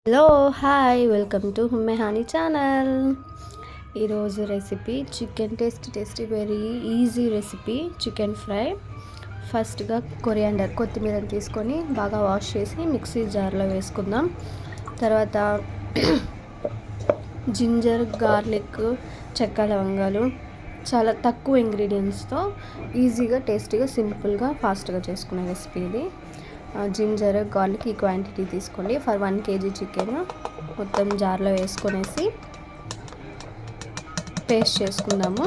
Hello hi welcome to Mehani channel. ఈరోజు recipe chicken tasty very easy recipe chicken fry. ఫస్ట్గా కొత్తిమీరని తీసుకొని బాగా వాష్ చేసి మిక్సీ జార్లో వేసుకుందాం. తర్వాత జింజర్, గార్లిక్, చెక్క, లవంగాలు చాలా తక్కువ ఇంగ్రీడియంట్స్తో ఈజీగా టేస్టీగా సింపుల్గా ఫాస్ట్గా చేసుకునే రెసిపీ ఇది. జింజర్, గార్లిక్ ఈ క్వాంటిటీ తీసుకోండి. ఫర్ 1 kg చికెన్ మొత్తం జార్లో వేసుకొనేసి పేస్ట్ చేసుకుందాము.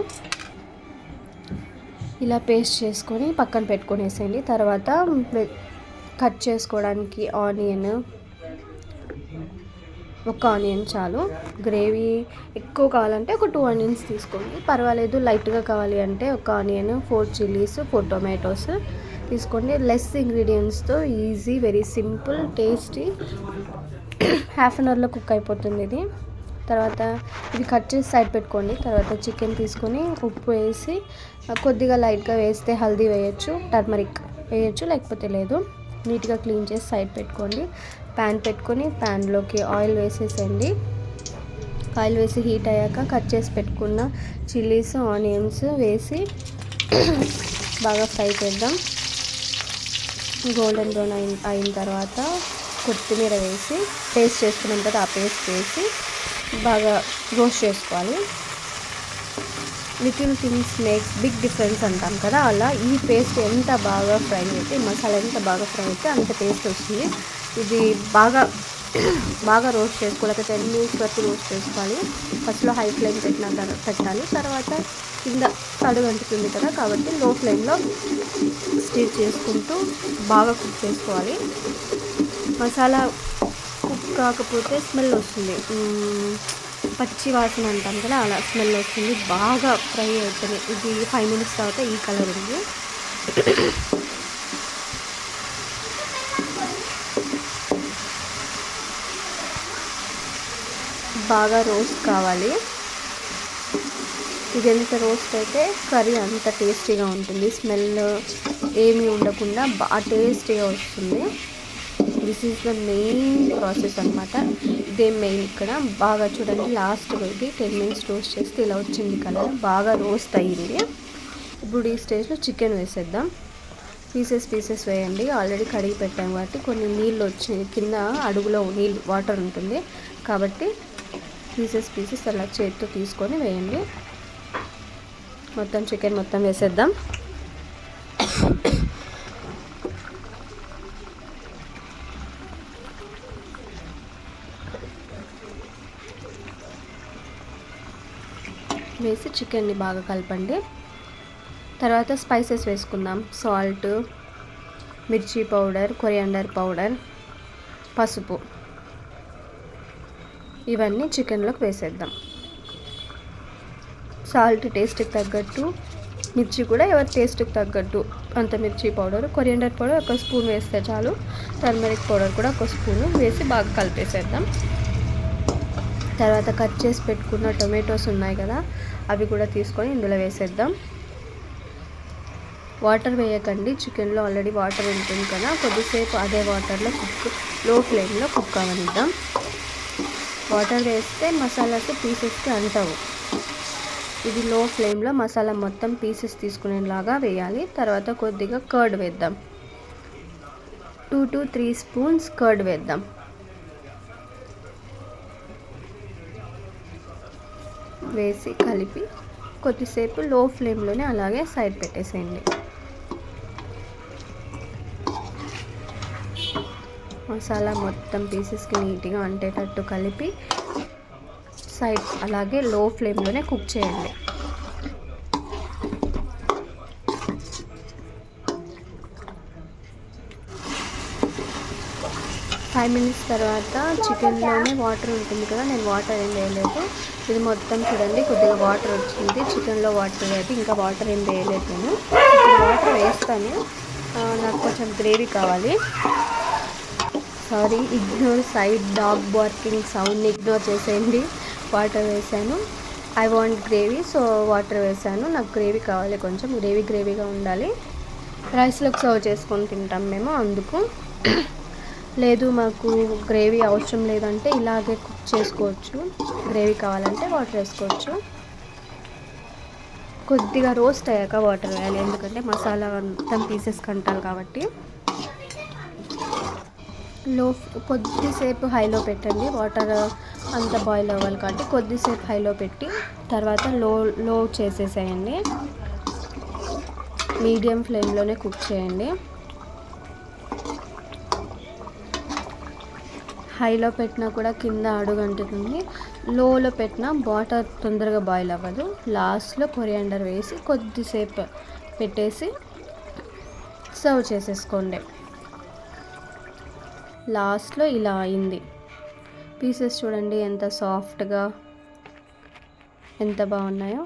ఇలా పేస్ట్ చేసుకొని పక్కన పెట్టుకొనేసేయండి. తర్వాత కట్ చేసుకోవడానికి ఒక ఆనియన్ చాలు. గ్రేవీ ఎక్కువ కావాలంటే ఒక 2 ఆనియన్స్ తీసుకోండి, పర్వాలేదు. లైట్గా కావాలి అంటే ఒక ఆనియన్, 4 చిల్లీస్, 4 టొమాటోస్ తీసుకోండి. లెస్ ఇంగ్రీడియంట్స్తో easy, very simple, tasty, half an అవర్లో కుక్ అయిపోతుంది ఇది. తర్వాత ఇది కట్ చేసి సైడ్ పెట్టుకోండి. తర్వాత చికెన్ తీసుకొని ఉప్పు వేసి కొద్దిగా లైట్గా వేస్తే హల్దీ వేయచ్చు, టర్మరిక్ వేయచ్చు, లేకపోతే లేదు. నీట్గా క్లీన్ చేసి సైడ్ పెట్టుకోండి. ప్యాన్ పెట్టుకొని ప్యాన్లోకి ఆయిల్ వేసేసండి. ఆయిల్ వేసి హీట్ అయ్యాక కట్ చేసి పెట్టుకున్న చిల్లీస్, ఆనియన్స్ వేసి బాగా ఫ్రై చేద్దాం. గోల్డెన్ బ్రౌన్ అయిన తర్వాత కొత్తిమీర వేసి పేస్ట్ చేసుకున్నాం కదా, ఆ పేస్ట్ వేసి బాగా రోస్ట్ చేసుకోవాలి. Little things makes big difference అంటాం కదా, అలా ఈ పేస్ట్ ఎంత బాగా ఫ్రై అయితే, మసాలా ఎంత బాగా ఫ్రై అయితే అంత టేస్ట్ వస్తుంది. ఇది బాగా రోస్ట్ చేసుకోవాలి. 10 minutes వరకు రోస్ట్ చేసుకోవాలి. ఫస్ట్లో హై ఫ్లేమ్ పెట్టాలి. తర్వాత కింద తడుగు అంటుతుంది కదా, కాబట్టి లో ఫ్లేమ్లో స్టిర్ చేసుకుంటూ బాగా కుక్ చేసుకోవాలి. మసాలా కుక్ కాకపోతే స్మెల్ వస్తుంది, పచ్చి వాసన అంటాం కదా, అలా స్మెల్ వస్తుంది. బాగా ఫ్రై అవుతుంది. ఇది 5 minutes తర్వాత ఈ కలర్ ఉంది. బాగా రోస్ట్ కావాలి. ఇది ఎంత రోస్ట్ అయితే కర్రీ అంత టేస్టీగా ఉంటుంది. స్మెల్ ఏమీ ఉండకుండా బాగా టేస్టీగా వస్తుంది. This is the main process అనమాట. ఇదే మెయిన్ ఇక్కడ. బాగా చూడండి, లాస్ట్ ఇది 10 minutes రోస్ట్ చేస్తే ఇలా వచ్చింది కలర్, బాగా రోస్ట్ అయ్యింది. ఇప్పుడు ఈ స్టేజ్లో చికెన్ వేసేద్దాం. పీసెస్ వేయండి. ఆల్రెడీ కడిగి పెట్టాం కాబట్టి కొన్ని నీళ్ళు వచ్చి కింద అడుగులో వాటర్ ఉంటుంది కాబట్టి పీసెస్ అలా చేతితో తీసుకొని వేయండి. మొత్తం చికెన్ మొత్తం వేసేద్దాం. వేసి చికెన్ని బాగా కలపండి. తర్వాత స్పైసెస్ వేసుకుందాం. సాల్ట్, మిర్చి పౌడర్, కొరియాండర్ పౌడర్, పసుపు, ఇవన్నీ చికెన్లోకి వేసేద్దాం. సాల్ట్ టేస్ట్కి తగ్గట్టు, మిర్చి కూడా ఎవరి టేస్ట్కి తగ్గట్టు అంత మిర్చి పౌడర్, కొరియాండర్ పౌడర్ 1 స్పూన్ వేస్తే చాలు. టర్మరిక్ పౌడర్ కూడా 1 స్పూన్ వేసి బాగా కలిపేసేద్దాం. తర్వాత కట్ చేసి పెట్టుకున్న టొమాటోస్ ఉన్నాయి కదా, అవి కూడా తీసుకొని ఇందులో వేసేద్దాం. వాటర్ వేయకండి, చికెన్లో ఆల్రెడీ వాటర్ ఉంటుంది కదా, కొద్దిసేపు అదే వాటర్లో లో ఫ్లేమ్లో కుక్ అవనిద్దాం. వాటర్ వేస్తే మసాలాస్ పీసెస్కి అంటవు. ఇది లో ఫ్లేమ్లో మసాలా మొత్తం పీసెస్ తీసుకునేలాగా వేయాలి. తర్వాత కొద్దిగా కర్డ్ వేద్దాం. 2 to 3 స్పూన్స్ కర్డ్ వేద్దాం. వేసి కలిపి కొద్దిసేపు లో ఫ్లేమ్లోనే అలాగే సైడ్ పెట్టేసేయండి. మసాలా మొత్తం పీసెస్కి నీట్గా అంటేటట్టు కలిపి సైడ్ అలాగే లో ఫ్లేమ్లోనే కుక్ చేయండి. ఫైవ్ మినిట్స్ తర్వాత చికెన్లోనే వాటర్ ఉంటుంది కదా, నేను వాటర్ ఏం వేయలేదు. ఇది మొత్తం చూడండి, కొద్దిగా వాటర్ వచ్చింది. చికెన్లో వాటర్ వేయదు, ఇంకా వాటర్ ఏం వేయలేదు నేను. ఇప్పుడు వాటర్ వేస్తాను, నాకు కొంచెం గ్రేవీ కావాలి. Sorry, ignore side dog barking సౌండ్ని ఇగ్నోర్ చేసేయండి. వాటర్ వేసాను. I want gravy, so water వేసాను. నాకు గ్రేవీ కావాలి, కొంచెం గ్రేవీగా ఉండాలి. రైస్లోకి సర్వ్ చేసుకొని తింటాం మేము, అందుకు. లేదు మాకు గ్రేవీ అవసరం లేదంటే ఇలాగే కుక్ చేసుకోవచ్చు. గ్రేవీ కావాలంటే వాటర్ వేసుకోవచ్చు. కొద్దిగా రోస్ట్ అయ్యాక వాటర్ వేయాలి, ఎందుకంటే మసాలా మొత్తం పీసెస్ కంటాలి కాబట్టి. కొద్దిసేపు హైలో పెట్టండి, వాటర్ అంతా బాయిల్ అవ్వాలి కాబట్టి కొద్దిసేపు హైలో పెట్టి తర్వాత లో చేసేసేయండి. మీడియం ఫ్లేమ్లోనే కుక్ చేయండి. హైలో పెట్టినా కూడా కింద అడుగంటుతుంది, లోలో పెట్టినా వాటర్ తొందరగా బాయిల్ అవ్వదు. లాస్ట్లో కొరియాండర్ వేసి కొద్దిసేపు పెట్టేసి సర్వ్ చేసేసుకోండి. లాస్ట్లో ఇలా అయింది. పీసెస్ చూడండి ఎంత సాఫ్ట్గా ఎంత బాగున్నాయో.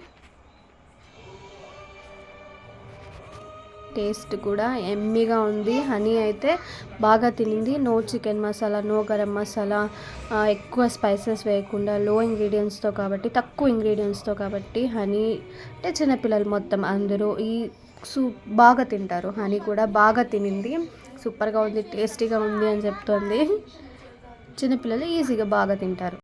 టేస్ట్ కూడా ఎమ్మీగా ఉంది. హనీ అయితే బాగా తినింది. No chicken masala, no garam masala, ఎక్కువ స్పైసెస్ వేయకుండా లో ఇంగ్రీడియంట్స్తో కాబట్టి, తక్కువ ఇంగ్రీడియంట్స్తో కాబట్టి హనీ అంటే చిన్నపిల్లలు మొత్తం అందరూ ఈ సూప్ బాగా తింటారు. హనీ కూడా బాగా తినింది. సూపర్గా ఉంది, టేస్టీగా ఉంది అని చెప్తోంది. చిన్నపిల్లలు ఈజీగా బాగా తింటారు.